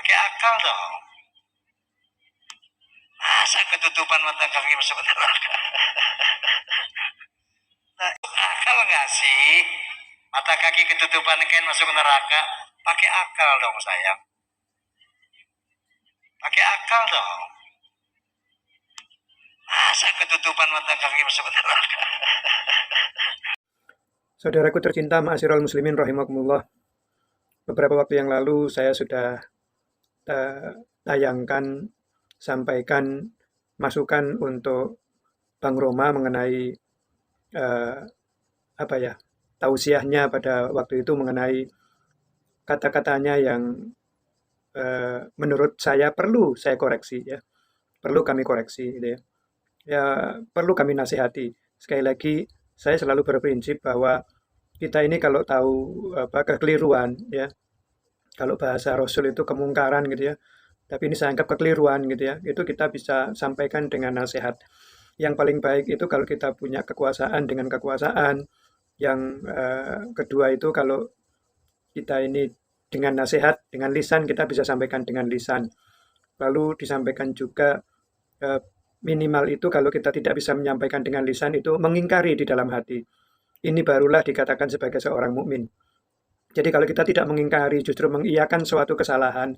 Pakai akal dong. Masa ketutupan mata kaki masuk neraka? Nah, akal nggak sih? Mata kaki ketutupan kain masuk neraka? Pakai akal dong sayang. Pakai akal dong. Masa ketutupan mata kaki masuk neraka? Saudaraku tercinta, ma'asyiral muslimin rahimakumullah. Beberapa waktu yang lalu saya sudah tayangkan, sampaikan masukan untuk Bang Roma mengenai tausiahnya pada waktu itu mengenai kata-katanya yang menurut saya perlu saya koreksi ya. Perlu kami koreksi gitu ya. Ya, perlu kami nasihati. Sekali lagi saya selalu berprinsip bahwa kita ini kalau tahu kekeliruan ya, kalau bahasa Rasul itu kemungkaran gitu ya, tapi ini saya anggap kekeliruan gitu ya, itu kita bisa sampaikan dengan nasihat. Yang paling baik itu kalau kita punya kekuasaan dengan kekuasaan, yang kedua itu kalau kita ini dengan nasihat, dengan lisan kita bisa sampaikan dengan lisan. Lalu disampaikan juga minimal itu kalau kita tidak bisa menyampaikan dengan lisan itu mengingkari di dalam hati. Ini barulah dikatakan sebagai seorang mukmin. Jadi kalau kita tidak mengingkari, justru mengiyakan suatu kesalahan,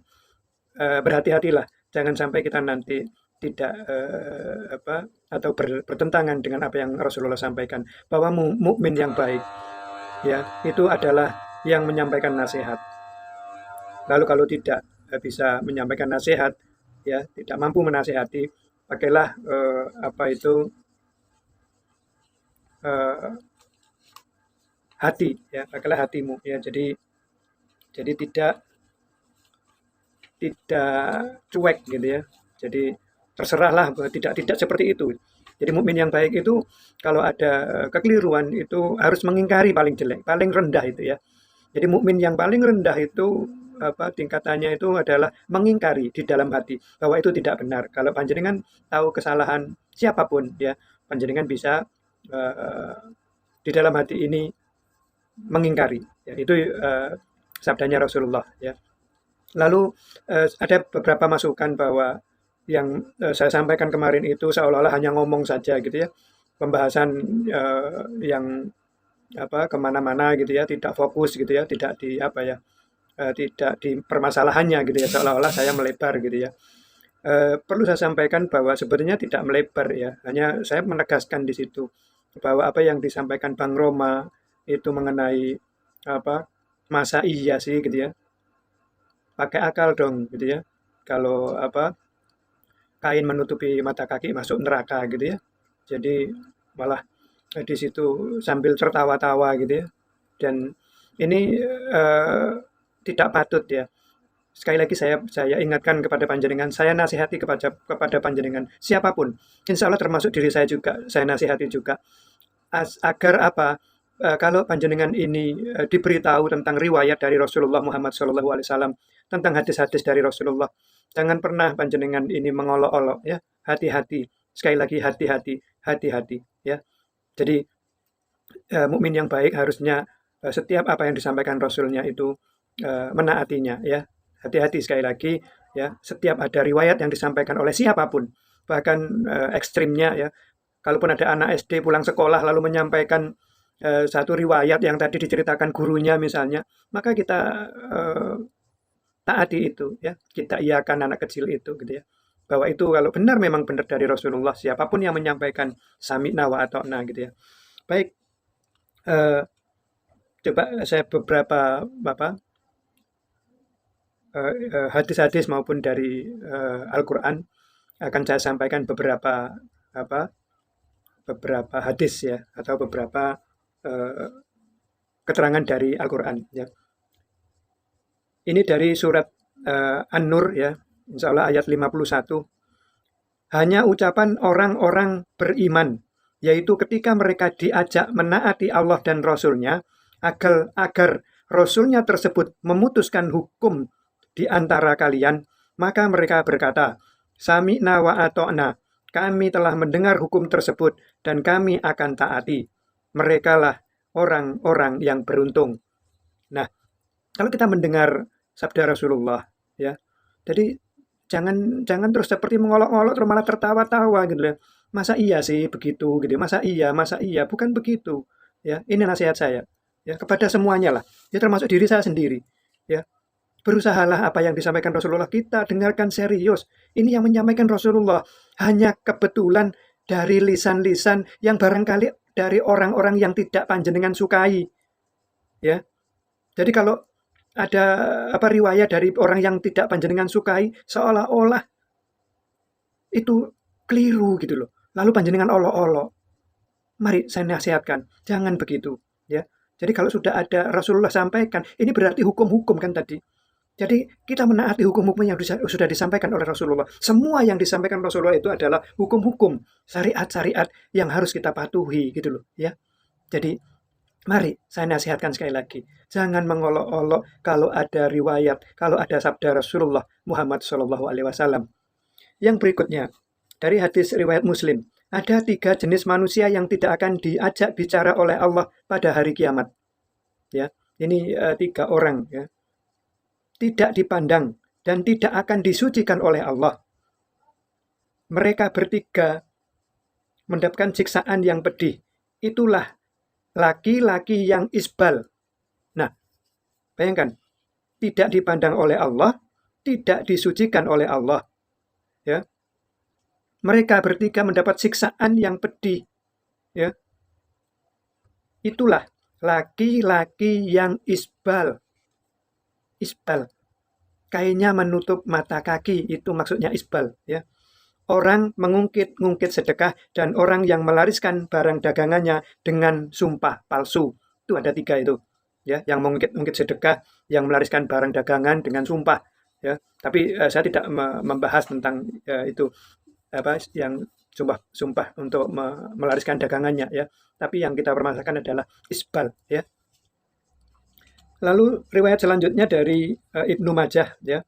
berhati-hatilah, jangan sampai kita nanti tidak atau bertentangan dengan apa yang Rasulullah sampaikan, bahwa mukmin yang baik, ya itu adalah yang menyampaikan nasihat. Lalu kalau tidak bisa menyampaikan nasihat, ya tidak mampu menasihati, pakailah hati, ya pakailah hatimu, ya jadi tidak cuek gitu ya. Jadi terserahlah, tidak seperti itu. Jadi mukmin yang baik itu kalau ada kekeliruan itu harus mengingkari paling jelek, paling rendah itu ya. Jadi mukmin yang paling rendah itu tingkatannya itu adalah mengingkari di dalam hati bahwa itu tidak benar. Kalau panjenengan tahu kesalahan siapapun ya, panjenengan bisa di dalam hati ini mengingkari. Ya, itu sabdanya Rasulullah ya. Lalu ada beberapa masukan bahwa yang saya sampaikan kemarin itu seolah-olah hanya ngomong saja gitu ya, pembahasan yang kemana-mana gitu ya, tidak fokus gitu ya, tidak di permasalahannya gitu ya, seolah-olah saya melebar gitu ya. Perlu saya sampaikan bahwa sebenarnya tidak melebar ya, hanya saya menegaskan di situ bahwa apa yang disampaikan Bang Roma itu mengenai masa iya sih gitu ya, pakai akal dong gitu ya. Kalau kain menutupi mata kaki masuk neraka gitu ya. Jadi malah di situ sambil tertawa-tawa gitu ya. Dan ini tidak patut ya. Sekali lagi saya ingatkan kepada panjenengan, saya nasihati kepada panjenengan siapapun. Insya Allah termasuk diri saya juga, saya nasihati juga agar kalau panjenengan ini diberitahu tentang riwayat dari Rasulullah Muhammad SAW, tentang hadis-hadis dari Rasulullah, jangan pernah panjenengan ini mengolok-olok ya, hati-hati. Sekali lagi hati-hati ya. Jadi mukmin yang baik harusnya setiap apa yang disampaikan Rasulnya itu menaatinya ya. Hati-hati sekali lagi ya, setiap ada riwayat yang disampaikan oleh siapapun, bahkan ekstrimnya ya, kalaupun ada anak SD pulang sekolah lalu menyampaikan satu riwayat yang tadi diceritakan gurunya misalnya, maka kita taati itu ya, kita iakan anak kecil itu gitu ya, bahwa itu kalau benar memang benar dari Rasulullah, siapapun yang menyampaikan sami'na wa ata'na gitu ya. Baik, coba saya beberapa hadis-hadis maupun dari Al-Quran akan saya sampaikan beberapa hadis ya, atau beberapa keterangan dari Al-Quran ya. Ini dari surat An-Nur ya, insya Allah ayat 51. Hanya ucapan orang-orang beriman, yaitu ketika mereka diajak menaati Allah dan Rasul-Nya, agar Rasul-Nya tersebut memutuskan hukum di antara kalian, maka mereka berkata, Sami'na wa ata'na, kami telah mendengar hukum tersebut dan kami akan taati. Merekalah orang-orang yang beruntung. Nah, kalau kita mendengar sabda Rasulullah ya, Jadi jangan jangan terus seperti mengolok-olok terus malah tertawa-tawa gitu ya. Masa iya sih begitu gitu, masa iya, bukan begitu. Ya, ini nasihat saya ya kepada semuanya lah, ya termasuk diri saya sendiri. Ya, berusahalah apa yang disampaikan Rasulullah kita dengarkan serius. Ini yang menyampaikan Rasulullah hanya kebetulan dari lisan-lisan yang barangkali dari orang-orang yang tidak panjenengan sukai. Ya, jadi kalau ada apa riwayat dari orang yang tidak panjenengan sukai, seolah-olah itu keliru gitu loh. Lalu panjenengan olok-olok. Mari saya nasihatkan, jangan begitu, ya. Jadi kalau sudah ada Rasulullah sampaikan, ini berarti hukum-hukum kan tadi. Jadi kita menaati hukum-hukum yang sudah disampaikan oleh Rasulullah. Semua yang disampaikan Rasulullah itu adalah hukum-hukum, syariat-syariat yang harus kita patuhi gitu loh, ya. Jadi mari saya nasihatkan sekali lagi, jangan mengolok-olok kalau ada riwayat, kalau ada sabda Rasulullah Muhammad SAW. Yang berikutnya, dari hadis riwayat Muslim, ada 3 jenis manusia yang tidak akan diajak bicara oleh Allah pada hari kiamat. Ya, ini 3 orang ya. Tidak dipandang dan tidak akan disucikan oleh Allah. Mereka bertiga mendapatkan siksaan yang pedih. Itulah laki-laki yang isbal. Nah, bayangkan, tidak dipandang oleh Allah, tidak disucikan oleh Allah. Ya, mereka bertiga mendapat siksaan yang pedih. Ya, itulah laki-laki yang isbal. Isbal, kainnya menutup mata kaki, itu maksudnya isbal. Ya, orang mengungkit-ungkit sedekah dan orang yang melariskan barang dagangannya dengan sumpah palsu. Itu ada 3 itu. Ya, yang mengungkit-ungkit sedekah, yang melariskan barang dagangan dengan sumpah. Ya, tapi saya tidak membahas tentang itu apa yang sumpah untuk melariskan dagangannya ya. Tapi yang kita permasalahkan adalah isbal ya. Lalu riwayat selanjutnya dari Ibnu Majah ya.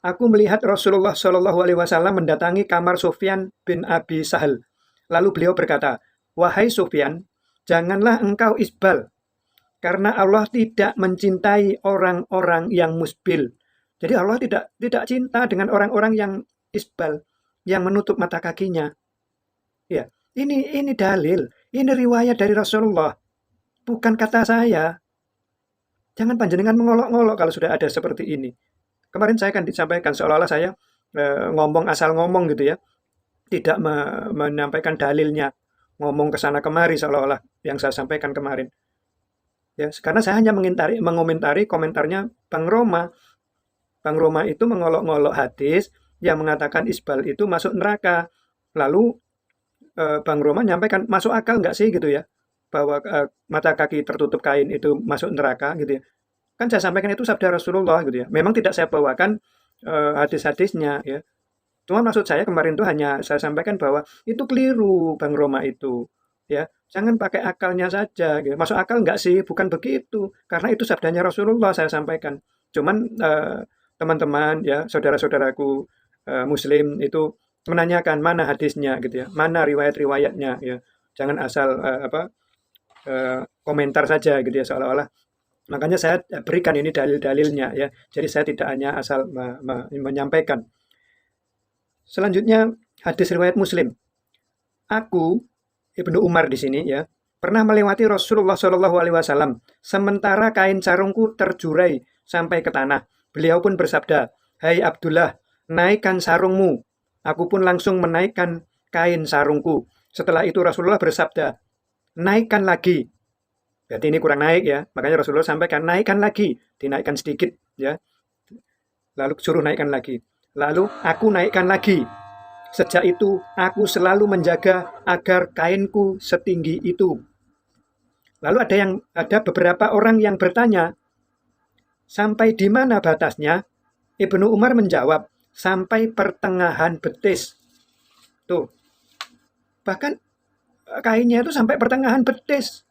Aku melihat Rasulullah Shallallahu Alaihi Wasallam mendatangi kamar Sufyan bin Abi Sahal. Lalu beliau berkata, wahai Sufyan, janganlah engkau isbal, karena Allah tidak mencintai orang-orang yang musbil. Jadi Allah tidak cinta dengan orang-orang yang isbal, yang menutup mata kakinya. Ya, ini dalil, ini riwayat dari Rasulullah, bukan kata saya. Jangan panjenengan mengolok-ngolok kalau sudah ada seperti ini. Kemarin saya kan disampaikan seolah-olah saya ngomong asal ngomong gitu ya, tidak menyampaikan dalilnya, ngomong ke sana kemari seolah-olah yang saya sampaikan kemarin. Ya, karena saya hanya mengomentari komentarnya Bang Roma. Bang Roma itu mengolok-ngolok hadis yang mengatakan isbal itu masuk neraka. Lalu Bang Roma nyampaikan masuk akal nggak sih gitu ya, bahwa mata kaki tertutup kain itu masuk neraka gitu ya. Kan saya sampaikan itu sabda Rasulullah gitu ya. Memang tidak saya bawakan hadis-hadisnya ya. Cuma maksud saya kemarin itu hanya saya sampaikan bahwa itu keliru Bang Roma itu. Ya, jangan pakai akalnya saja gitu. Masuk akal enggak sih? Bukan begitu. Karena itu sabdanya Rasulullah saya sampaikan. Cuman teman-teman ya, saudara-saudaraku muslim itu menanyakan mana hadisnya gitu ya. Mana riwayat-riwayatnya ya. Jangan asal komentar saja gitu ya seolah-olah. Makanya saya berikan ini dalil-dalilnya ya. Jadi saya tidak hanya asal menyampaikan. Selanjutnya hadis riwayat Muslim. Aku Ibnu Umar di sini ya, pernah melewati Rasulullah Shallallahu Alaihi Wasallam sementara kain sarungku terjurai sampai ke tanah. Beliau pun bersabda, "Hai Abdullah, naikkan sarungmu." Aku pun langsung menaikkan kain sarungku. Setelah itu Rasulullah bersabda, "Naikkan lagi." Berarti ini kurang naik ya. Makanya Rasulullah sampaikan, naikkan lagi. Dinaikkan sedikit ya. Lalu suruh naikkan lagi. Lalu aku naikkan lagi. Sejak itu aku selalu menjaga agar kainku setinggi itu. Lalu ada beberapa orang yang bertanya, sampai di mana batasnya? Ibnu Umar menjawab, sampai pertengahan betis. Tuh. Bahkan kainnya itu sampai pertengahan betis.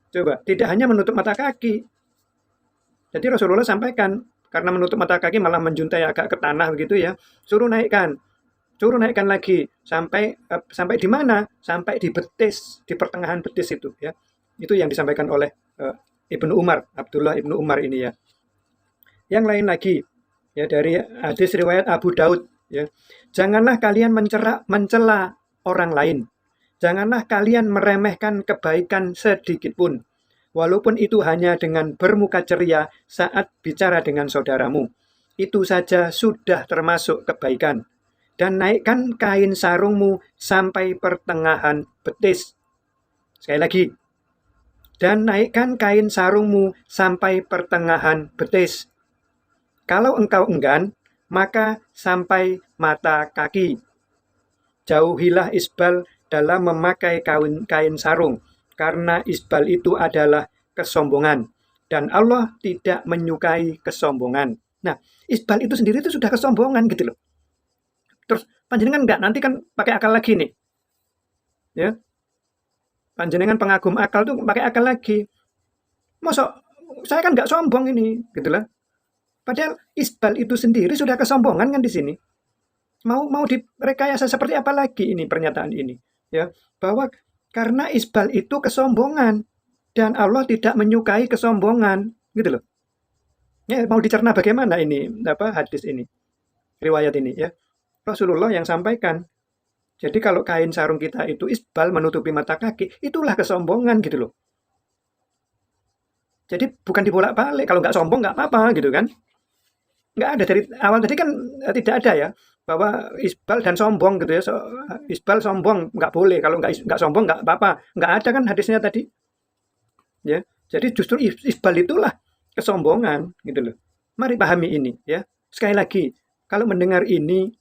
Coba, tidak hanya menutup mata kaki. Jadi Rasulullah sampaikan, karena menutup mata kaki malah menjuntai agak ke tanah begitu ya, suruh naikkan lagi sampai di mana? Sampai di betis, di pertengahan betis itu ya. Itu yang disampaikan oleh Ibnu Umar, Abdullah Ibnu Umar ini ya. Yang lain lagi, ya, dari hadis riwayat Abu Daud, ya. Janganlah kalian mencela orang lain. Janganlah kalian meremehkan kebaikan sedikit pun, walaupun itu hanya dengan bermuka ceria saat bicara dengan saudaramu. Itu saja sudah termasuk kebaikan. Dan naikkan kain sarungmu sampai pertengahan betis. Sekali lagi, dan naikkan kain sarungmu sampai pertengahan betis. Kalau engkau enggan, maka sampai mata kaki. Jauhilah isbal dalam memakai kain sarung, karena isbal itu adalah kesombongan. Dan Allah tidak menyukai kesombongan. Nah, isbal itu sendiri itu sudah kesombongan gitu loh. Terus panjenengan enggak, nanti kan pakai akal lagi nih. Ya, panjenengan pengagum akal tuh pakai akal lagi. Masa saya kan nggak sombong ini, gitu lah. Padahal isbal itu sendiri sudah kesombongan kan di sini. Mau direkayasa seperti apa lagi ini pernyataan ini? Ya, bahwa karena isbal itu kesombongan dan Allah tidak menyukai kesombongan, gitu loh. Ya, mau dicerna bagaimana ini hadis ini, riwayat ini ya. Rasulullah yang sampaikan. Jadi kalau kain sarung kita itu isbal menutupi mata kaki, itulah kesombongan gitu loh. Jadi bukan dibolak-balik, kalau nggak sombong nggak apa-apa gitu kan. Nggak ada dari awal tadi kan tidak ada ya, bahwa isbal dan sombong gitu ya. Isbal sombong nggak boleh, kalau nggak sombong nggak apa-apa. Nggak ada kan hadisnya tadi. Ya, jadi justru isbal itulah kesombongan gitu loh. Mari pahami ini ya. Sekali lagi, kalau mendengar ini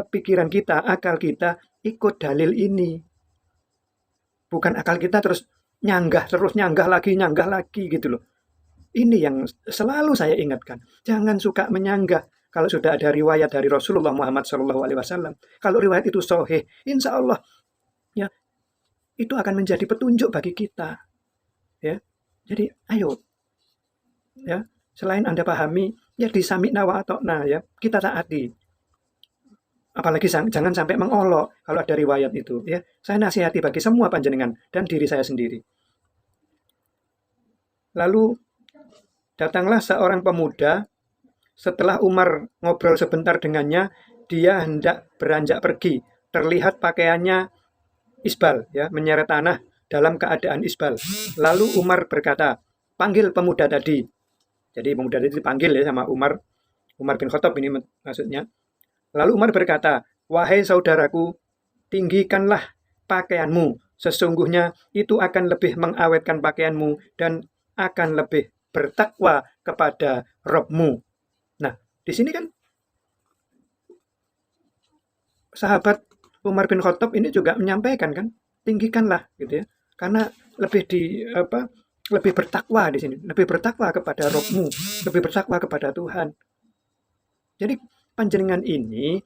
pikiran kita, akal kita ikut dalil ini. Bukan akal kita terus nyanggah lagi gitu loh. Ini yang selalu saya ingatkan. Jangan suka menyanggah. Kalau sudah ada riwayat dari Rasulullah Muhammad SAW, kalau riwayat itu sahih, insya Allah ya itu akan menjadi petunjuk bagi kita. Ya, jadi ayo ya. Selain Anda pahami, ya disami'na wa ata'na ya, kita taati. Apalagi jangan sampai mengolok kalau ada riwayat itu ya. Saya nasihati bagi semua panjenengan dan diri saya sendiri. Lalu datanglah seorang pemuda, setelah Umar ngobrol sebentar dengannya, dia hendak beranjak pergi. Terlihat pakaiannya isbal, ya, menyeret tanah dalam keadaan isbal. Lalu Umar berkata, panggil pemuda tadi. Jadi pemuda tadi dipanggil ya sama Umar bin Khattab ini maksudnya. Lalu Umar berkata, wahai saudaraku, tinggikanlah pakaianmu. Sesungguhnya itu akan lebih mengawetkan pakaianmu dan akan lebih bertakwa kepada Rabb-mu. Nah, di sini kan sahabat Umar bin Khattab ini juga menyampaikan kan, tinggikanlah gitu ya. Karena lebih bertakwa di sini, lebih bertakwa kepada Rabb-mu, lebih bertakwa kepada Tuhan. Jadi panjenengan ini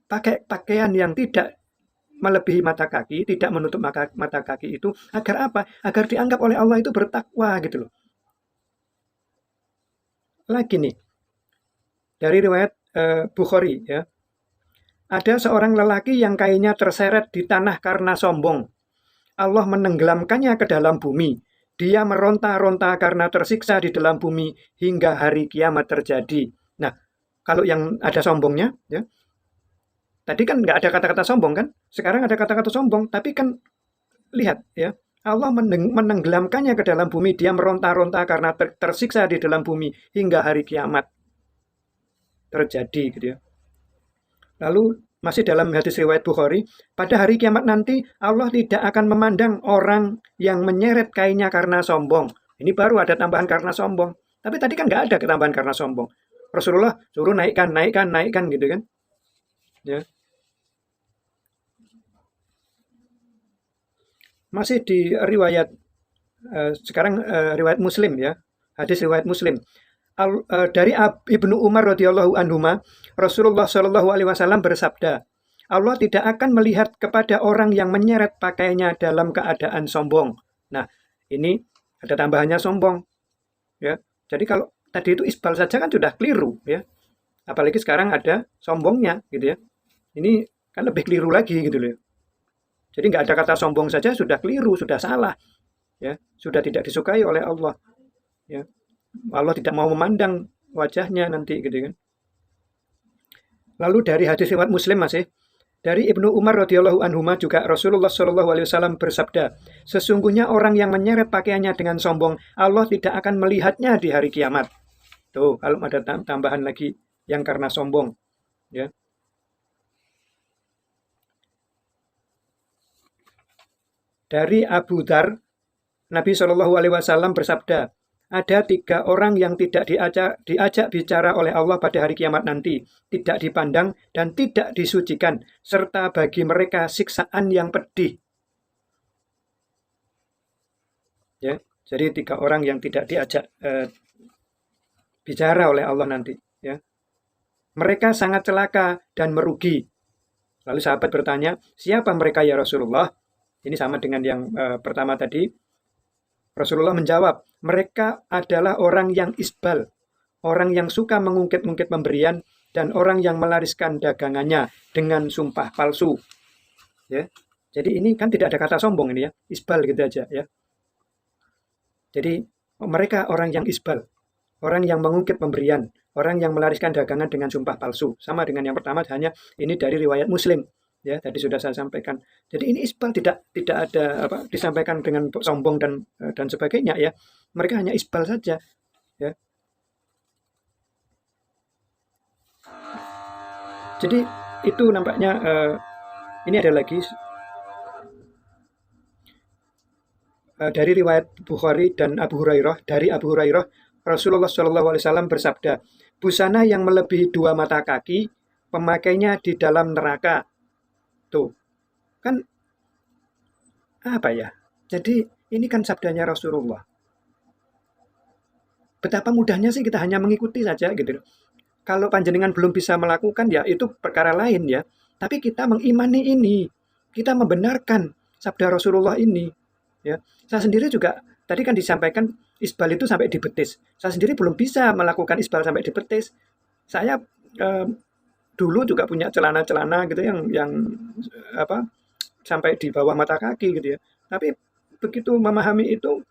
pakai pakaian yang tidak melebihi mata kaki, tidak menutup mata kaki itu agar apa? Agar dianggap oleh Allah itu bertakwa gitu loh. Lagi nih, dari riwayat Bukhari ya, ada seorang lelaki yang kainnya terseret di tanah karena sombong. Allah menenggelamkannya ke dalam bumi. Dia meronta-ronta karena tersiksa di dalam bumi hingga hari kiamat terjadi. Nah, kalau yang ada sombongnya, ya, tadi kan nggak ada kata-kata sombong kan? Sekarang ada kata-kata sombong, tapi kan lihat ya, Allah menenggelamkannya ke dalam bumi. Dia meronta-ronta karena tersiksa di dalam bumi hingga hari kiamat terjadi gitu ya. Lalu masih dalam hadis riwayat Bukhari, pada hari kiamat nanti Allah tidak akan memandang orang yang menyeret kainnya karena sombong. Ini baru ada tambahan karena sombong. Tapi tadi kan nggak ada tambahan karena sombong. Rasulullah suruh naikkan gitu kan. Ya. Masih di riwayat sekarang riwayat Muslim ya. Hadis riwayat Muslim. Dari Ibnu Umar radhiyallahu anhuma, Rasulullah shallallahu alaihi wasallam bersabda, Allah tidak akan melihat kepada orang yang menyeret pakaiannya dalam keadaan sombong. Nah, ini ada tambahannya sombong. Ya. Jadi kalau tadi itu isbal saja kan sudah keliru ya. Apalagi sekarang ada sombongnya gitu ya. Ini kan lebih keliru lagi gitu loh. Jadi nggak ada kata sombong saja sudah keliru, sudah salah. Ya, sudah tidak disukai oleh Allah. ya. Allah tidak mau memandang wajahnya nanti gitu kan. Lalu dari hadis riwayat Muslim masih dari Ibnu Umar radhiyallahu anhuma juga Rasulullah shallallahu alaihi wasallam bersabda, sesungguhnya orang yang menyeret pakaiannya dengan sombong, Allah tidak akan melihatnya di hari kiamat. Tuh, kalau ada tambahan lagi yang karena sombong, ya. Dari Abu Dzar, Nabi Shallallahu alaihi wasallam bersabda, ada 3 orang yang tidak diajak bicara oleh Allah pada hari kiamat nanti, tidak dipandang dan tidak disucikan, serta bagi mereka siksaan yang pedih. Ya, jadi 3 orang yang tidak diajak bicara oleh Allah nanti. Ya, mereka sangat celaka dan merugi. Lalu sahabat bertanya, siapa mereka ya Rasulullah? Ini sama dengan yang pertama tadi. Rasulullah menjawab, mereka adalah orang yang isbal, orang yang suka mengungkit-ungkit pemberian, dan orang yang melariskan dagangannya dengan sumpah palsu. Ya, jadi ini kan tidak ada kata sombong ini ya, isbal gitu aja ya. Jadi mereka orang yang isbal, orang yang mengungkit pemberian, orang yang melariskan dagangan dengan sumpah palsu. Sama dengan yang pertama, hanya ini dari riwayat Muslim. Ya, tadi sudah saya sampaikan. Jadi ini isbal tidak ada apa disampaikan dengan sombong dan sebagainya ya. Mereka hanya isbal saja ya. Jadi itu nampaknya ini ada lagi dari riwayat Bukhari dan Abu Hurairah. Dari Abu Hurairah, Rasulullah Shallallahu alaihi wasallam bersabda, busana yang melebihi 2 mata kaki pemakainya di dalam neraka. Tuh, kan apa ya? Jadi ini kan sabdanya Rasulullah. Betapa mudahnya sih kita hanya mengikuti saja gitu. Kalau panjenengan belum bisa melakukan ya itu perkara lain ya. Tapi kita mengimani ini, kita membenarkan sabda Rasulullah ini. Ya, saya sendiri juga tadi kan disampaikan isbal itu sampai di betis. Saya sendiri belum bisa melakukan isbal sampai di betis. Saya dulu juga punya celana-celana gitu yang apa sampai di bawah mata kaki gitu ya. Tapi begitu memahami itu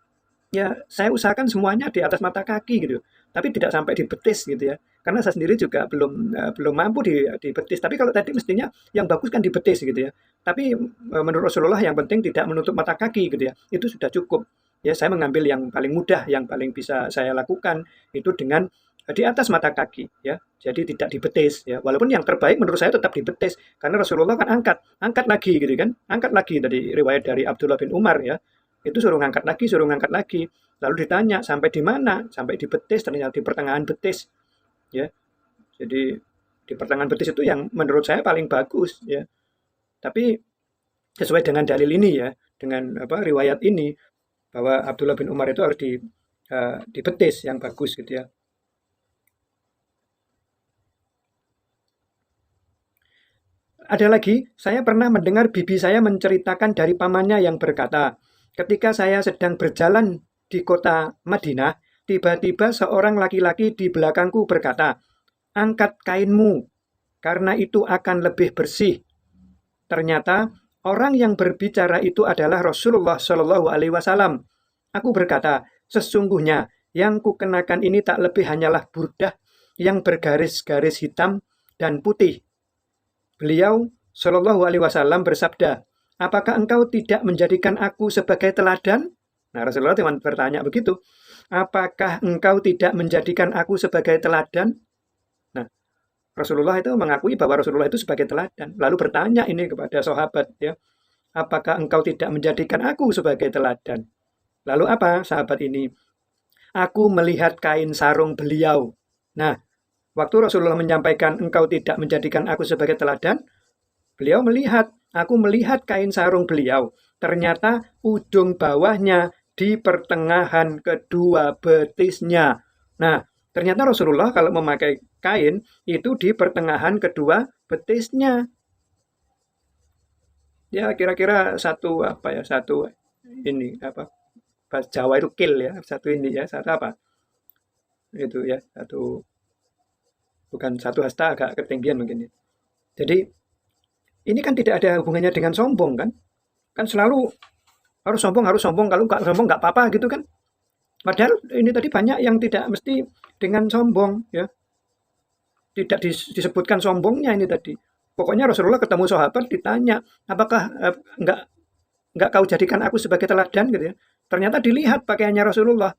ya saya usahakan semuanya di atas mata kaki gitu. Tapi tidak sampai di betis gitu ya. Karena saya sendiri juga belum mampu di betis. Tapi kalau tadi mestinya yang bagus kan di betis gitu ya. Tapi menurut Rasulullah yang penting tidak menutup mata kaki gitu ya. Itu sudah cukup. Ya saya mengambil yang paling mudah, yang paling bisa saya lakukan itu dengan di atas mata kaki ya. Jadi tidak dibetis ya. Walaupun yang terbaik menurut saya tetap dibetis karena Rasulullah kan angkat lagi gitu kan. Angkat lagi tadi riwayat dari Abdullah bin Umar ya. Itu suruh ngangkat lagi. Lalu ditanya sampai di mana? Sampai di betis, ternyata di pertengahan betis ya. Jadi di pertengahan betis itu yang menurut saya paling bagus ya. Tapi sesuai dengan dalil ini ya, dengan apa riwayat ini bahwa Abdullah bin Umar itu harus di betis yang bagus gitu ya. Ada lagi, saya pernah mendengar bibi saya menceritakan dari pamannya yang berkata, ketika saya sedang berjalan di kota Madinah, tiba-tiba seorang laki-laki di belakangku berkata, angkat kainmu, karena itu akan lebih bersih. Ternyata orang yang berbicara itu adalah Rasulullah Shallallahu Alaihi Wasallam. Aku berkata, sesungguhnya yang kukenakan ini tak lebih hanyalah burdah yang bergaris-garis hitam dan putih. Beliau Shallallahu Alaihi Wasallam bersabda, apakah engkau tidak menjadikan aku sebagai teladan? Nah, Rasulullah bertanya begitu. Apakah engkau tidak menjadikan aku sebagai teladan? Nah, Rasulullah itu mengakui bahwa Rasulullah itu sebagai teladan. Lalu bertanya ini kepada sahabat, ya, apakah engkau tidak menjadikan aku sebagai teladan? Lalu apa sahabat ini? Aku melihat kain sarung beliau. Nah, waktu Rasulullah menyampaikan engkau tidak menjadikan aku sebagai teladan, beliau aku melihat kain sarung beliau. Ternyata ujung bawahnya di pertengahan kedua betisnya. Nah, ternyata Rasulullah kalau memakai kain itu di pertengahan kedua betisnya. Ya kira-kira satu ini apa? Bahasa Jawa itu kil ya, satu ini ya, satu apa? Itu ya, bukan satu hasta agak ketinggian mungkin. Jadi ini kan tidak ada hubungannya dengan sombong kan? Kan selalu harus sombong, kalau nggak sombong nggak apa-apa gitu kan? Padahal ini tadi banyak yang tidak mesti dengan sombong ya, tidak disebutkan sombongnya ini tadi. Pokoknya Rasulullah ketemu sahabat ditanya, apakah enggak kau jadikan aku sebagai teladan gitu ya. Ternyata dilihat pakaiannya Rasulullah.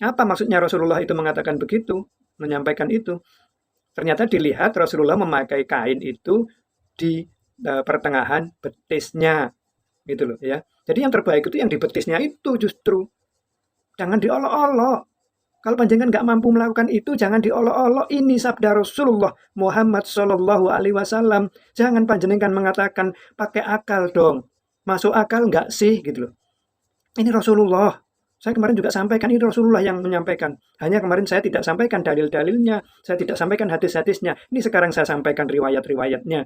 Apa maksudnya Rasulullah itu mengatakan begitu, menyampaikan itu? Ternyata dilihat Rasulullah memakai kain itu di pertengahan betisnya gitu loh ya. Jadi yang terbaik itu yang di betisnya itu justru. Jangan diolok-olok. Kalau panjenengan nggak mampu melakukan itu, jangan diolok-olok. Ini sabda Rasulullah Muhammad Shallallahu Alaihi Wasallam. Jangan panjenengan mengatakan pakai akal dong. Masuk akal nggak sih gitu loh. Ini Rasulullah. Saya kemarin juga sampaikan ini Rasulullah yang menyampaikan. Hanya kemarin saya tidak sampaikan dalil-dalilnya, saya tidak sampaikan hadis-hadisnya. Ini sekarang saya sampaikan riwayat-riwayatnya.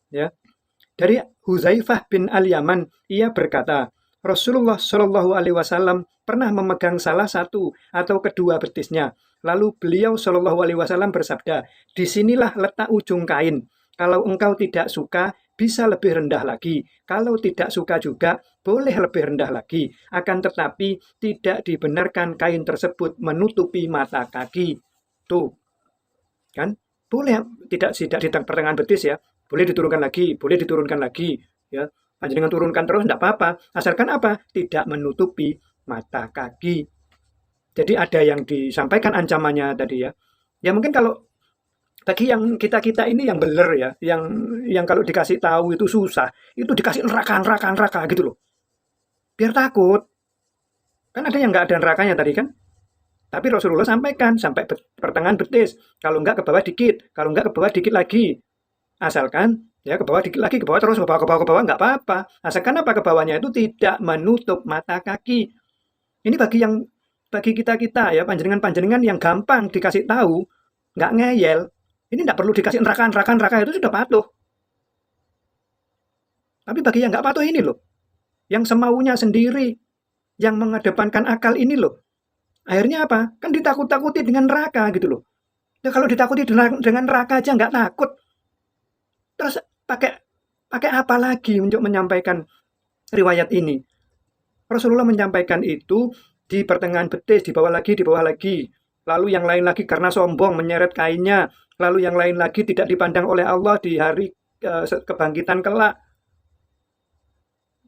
Ya, dari Huzaifah bin Al-Yaman, ia berkata, Rasulullah Shallallahu Alaihi Wasallam pernah memegang salah satu atau kedua betisnya. Lalu beliau Shallallahu Alaihi Wasallam bersabda, disinilah letak ujung kain. Kalau engkau tidak suka, bisa lebih rendah lagi. Kalau tidak suka juga, boleh lebih rendah lagi. Akan tetapi tidak dibenarkan kain tersebut menutupi mata kaki. Tuh, kan? Boleh tidak di pertengahan betis ya. Boleh diturunkan lagi, ya. Panjenengan turunkan terus tidak apa-apa. Asalkan apa? Tidak menutupi mata kaki. Jadi ada yang disampaikan ancamannya tadi ya. Ya mungkin kalau bagi yang kita-kita ini yang beler ya, yang kalau dikasih tahu itu susah, itu dikasih neraka gitu loh. Biar takut. Kan ada yang nggak ada nerakanya tadi kan? Tapi Rasulullah sampaikan sampai pertengahan betis. Kalau enggak ke bawah dikit, kalau enggak ke bawah dikit lagi. Asalkan ya ke bawah dikit lagi, ke bawah terus, ke bawah nggak apa-apa. Asalkan apa ke bawahnya itu tidak menutup mata kaki. Ini bagi kita-kita ya, panjenengan-panjenengan yang gampang dikasih tahu, nggak ngeyel. Ini nggak perlu dikasih neraka itu sudah patuh. Tapi bagi yang nggak patuh ini loh, yang semaunya sendiri, yang mengedepankan akal ini loh. Akhirnya apa? Kan ditakut-takuti dengan neraka gitu loh. Ya kalau ditakuti dengan neraka aja nggak takut. Terus pakai apa lagi untuk menyampaikan riwayat ini? Rasulullah menyampaikan itu di pertengahan betis, di bawah lagi. Lalu yang lain lagi karena sombong menyeret kainnya. Lalu yang lain lagi tidak dipandang oleh Allah di hari kebangkitan kelak.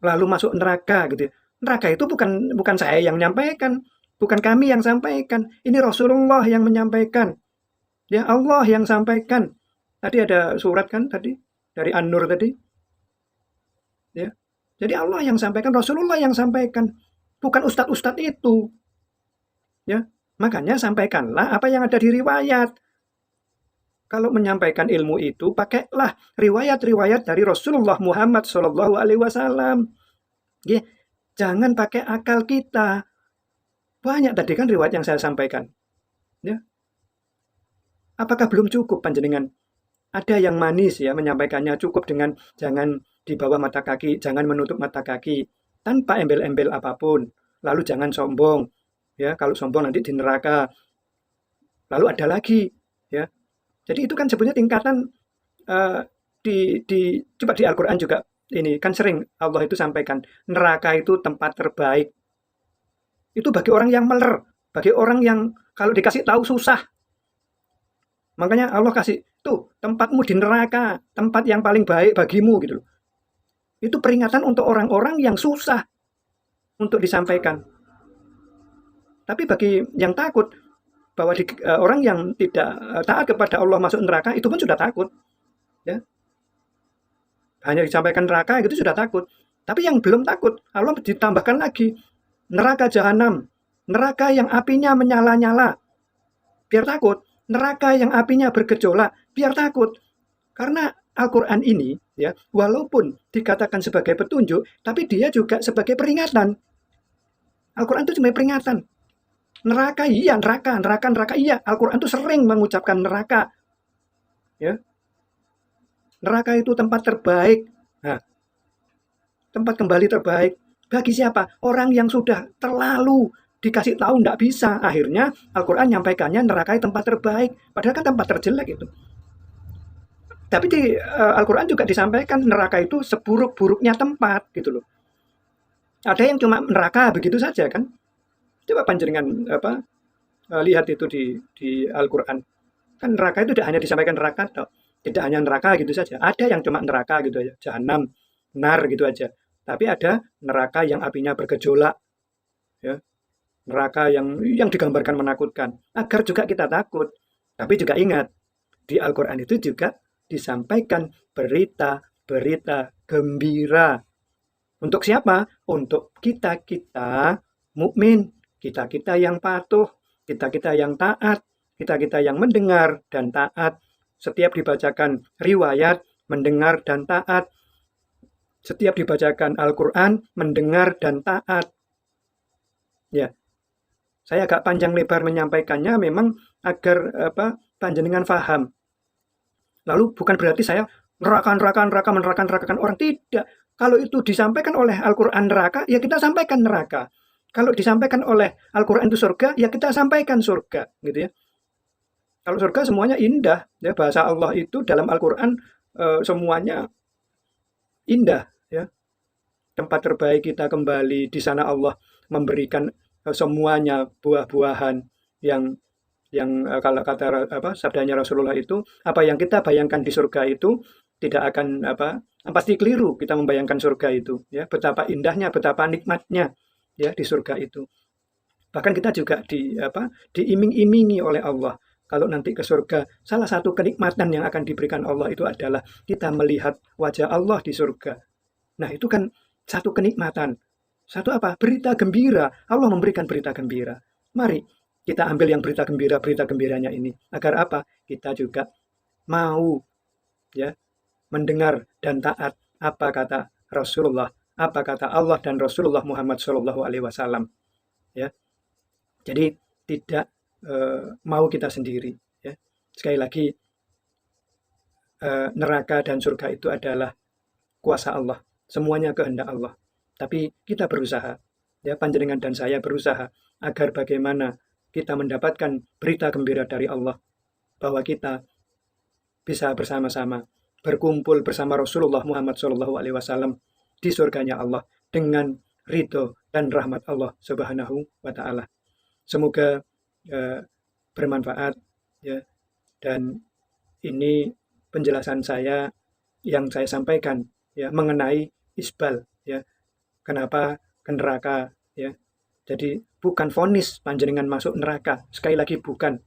Lalu masuk neraka gitu. Neraka itu bukan saya yang menyampaikan, bukan kami yang sampaikan. Ini Rasulullah yang menyampaikan. Ya Allah yang sampaikan. Tadi ada surat kan tadi dari An-Nur tadi. Ya. Jadi Allah yang sampaikan, Rasulullah yang sampaikan, bukan ustadz-ustadz itu. Ya. Makanya sampaikanlah apa yang ada di riwayat. Kalau menyampaikan ilmu itu, pakailah riwayat-riwayat dari Rasulullah Muhammad Shallallahu Alaihi Wasallam. Ya. Jangan pakai akal kita. Banyak tadi kan riwayat yang saya sampaikan. Ya. Apakah belum cukup panjenengan? Ada yang manis ya menyampaikannya, cukup dengan jangan di bawah mata kaki, jangan menutup mata kaki, tanpa embel-embel apapun. Lalu jangan sombong, ya kalau sombong nanti di neraka. Lalu ada lagi, ya. Jadi itu kan sebenarnya tingkatan coba di Al-Quran juga ini kan sering Allah itu sampaikan neraka itu tempat terbaik. Itu bagi orang yang meler, bagi orang yang kalau dikasih tahu susah. Makanya Allah kasih, tuh tempatmu di neraka, tempat yang paling baik bagimu gitu loh. Itu peringatan untuk orang-orang yang susah untuk disampaikan. Tapi bagi yang takut, bahwa orang yang tidak taat kepada Allah masuk neraka, itu pun sudah takut. Ya. Hanya disampaikan neraka, itu sudah takut. Tapi yang belum takut, Allah ditambahkan lagi, neraka jahanam, neraka yang apinya menyala-nyala. Biar takut. Neraka yang apinya bergejolak, biar takut. Karena Al-Quran ini, ya, walaupun dikatakan sebagai petunjuk, tapi dia juga sebagai peringatan. Al-Quran itu cuma peringatan. Neraka iya, neraka iya. Al-Quran itu sering mengucapkan neraka. Ya. Neraka itu tempat terbaik. Nah, tempat kembali terbaik. Bagi siapa? Orang yang sudah terlalu dikasih tahu tidak bisa. Akhirnya Al-Quran nyampaikannya neraka tempat terbaik. Padahal kan tempat terjelek itu. Tapi di Al-Quran juga disampaikan neraka itu seburuk-buruknya tempat gitu loh. Ada yang cuma neraka begitu saja kan. Coba panjenengan lihat itu di Al-Qur'an. Kan neraka itu tidak hanya disampaikan neraka toh. Tidak hanya neraka gitu saja. Ada yang cuma neraka gitu aja, jahanam, nar gitu aja. Tapi ada neraka yang apinya bergejolak, ya. Neraka yang digambarkan menakutkan, agar juga kita takut. Tapi juga ingat, di Al-Qur'an itu juga disampaikan berita-berita gembira. Untuk siapa? Untuk kita-kita mukmin, kita-kita yang patuh, kita-kita yang taat, kita-kita yang mendengar dan taat. Setiap dibacakan riwayat, mendengar dan taat. Setiap dibacakan Al-Qur'an, mendengar dan taat. Ya, saya agak panjang lebar menyampaikannya memang agar panjenengan paham. Lalu bukan berarti saya neraka-nerakakan orang, tidak. Kalau itu disampaikan oleh Al-Qur'an neraka, ya kita sampaikan neraka. Kalau disampaikan oleh Al-Qur'an itu surga, ya kita sampaikan surga, gitu ya. Kalau surga semuanya indah, ya, bahasa Allah itu dalam Al-Qur'an semuanya indah, ya. Tempat terbaik kita kembali, di sana Allah memberikan semuanya buah-buahan yang kalau kata sabdanya Rasulullah itu, apa yang kita bayangkan di surga itu tidak akan pasti keliru kita membayangkan surga itu, ya. Betapa indahnya, betapa nikmatnya, ya, di surga itu. Bahkan kita juga diiming-imingi oleh Allah. Kalau nanti ke surga, salah satu kenikmatan yang akan diberikan Allah itu adalah kita melihat wajah Allah di surga. Nah, itu kan satu kenikmatan. Satu berita gembira. Allah memberikan berita gembira. Mari kita ambil yang berita gembiranya ini. Agar apa? Kita juga mau, ya, mendengar dan taat apa kata Rasulullah, apa kata Allah dan Rasulullah Muhammad SAW. Ya. Jadi tidak mau kita sendiri. Ya. Sekali lagi, neraka dan surga itu adalah kuasa Allah. Semuanya kehendak Allah. Tapi kita berusaha, ya, panjenengan dan saya berusaha agar bagaimana kita mendapatkan berita gembira dari Allah bahwa kita bisa bersama-sama berkumpul bersama Rasulullah Muhammad SAW di surganya Allah dengan ridho dan rahmat Allah Subhanahu wa Ta'ala. Semoga bermanfaat, ya, dan ini penjelasan saya yang saya sampaikan, ya, mengenai isbal, ya. Kenapa ke neraka, ya. Jadi bukan vonis panjenengan masuk neraka, sekali lagi bukan.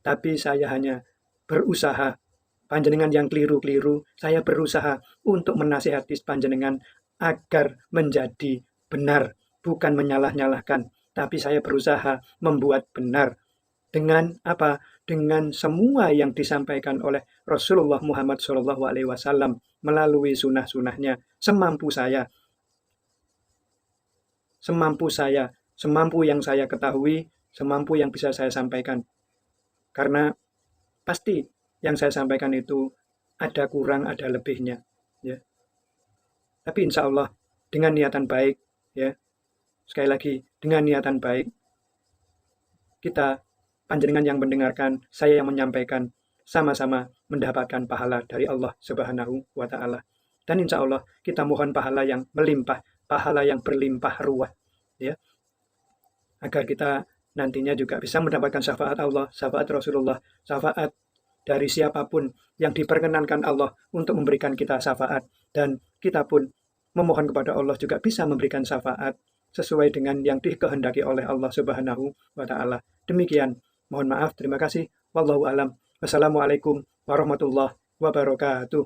Tapi saya hanya berusaha, panjenengan yang keliru-keliru, saya berusaha untuk menasihati panjenengan agar menjadi benar, bukan menyalah-nyalahkan, tapi saya berusaha membuat benar. Dengan apa? Dengan semua yang disampaikan oleh Rasulullah Muhammad SAW melalui sunnah-sunnahnya, semampu yang saya ketahui, semampu yang bisa saya sampaikan. Karena pasti yang saya sampaikan itu ada kurang, ada lebihnya, ya. Tapi insya Allah dengan niatan baik, ya, sekali lagi dengan niatan baik, kita, panjenengan yang mendengarkan, saya yang menyampaikan, sama-sama mendapatkan pahala dari Allah Subhanahu wa Ta'ala. Dan insya Allah kita mohon pahala yang melimpah, pahala yang berlimpah ruah, ya, agar kita nantinya juga bisa mendapatkan syafaat Allah, syafaat Rasulullah, syafaat dari siapapun yang diperkenankan Allah untuk memberikan kita syafaat, dan kita pun memohon kepada Allah juga bisa memberikan syafaat sesuai dengan yang dikehendaki oleh Allah Subhanahu wa Ta'ala. Demikian, mohon maaf, terima kasih. Wallahu alam. Wassalamualaikum warahmatullahi wabarakatuh.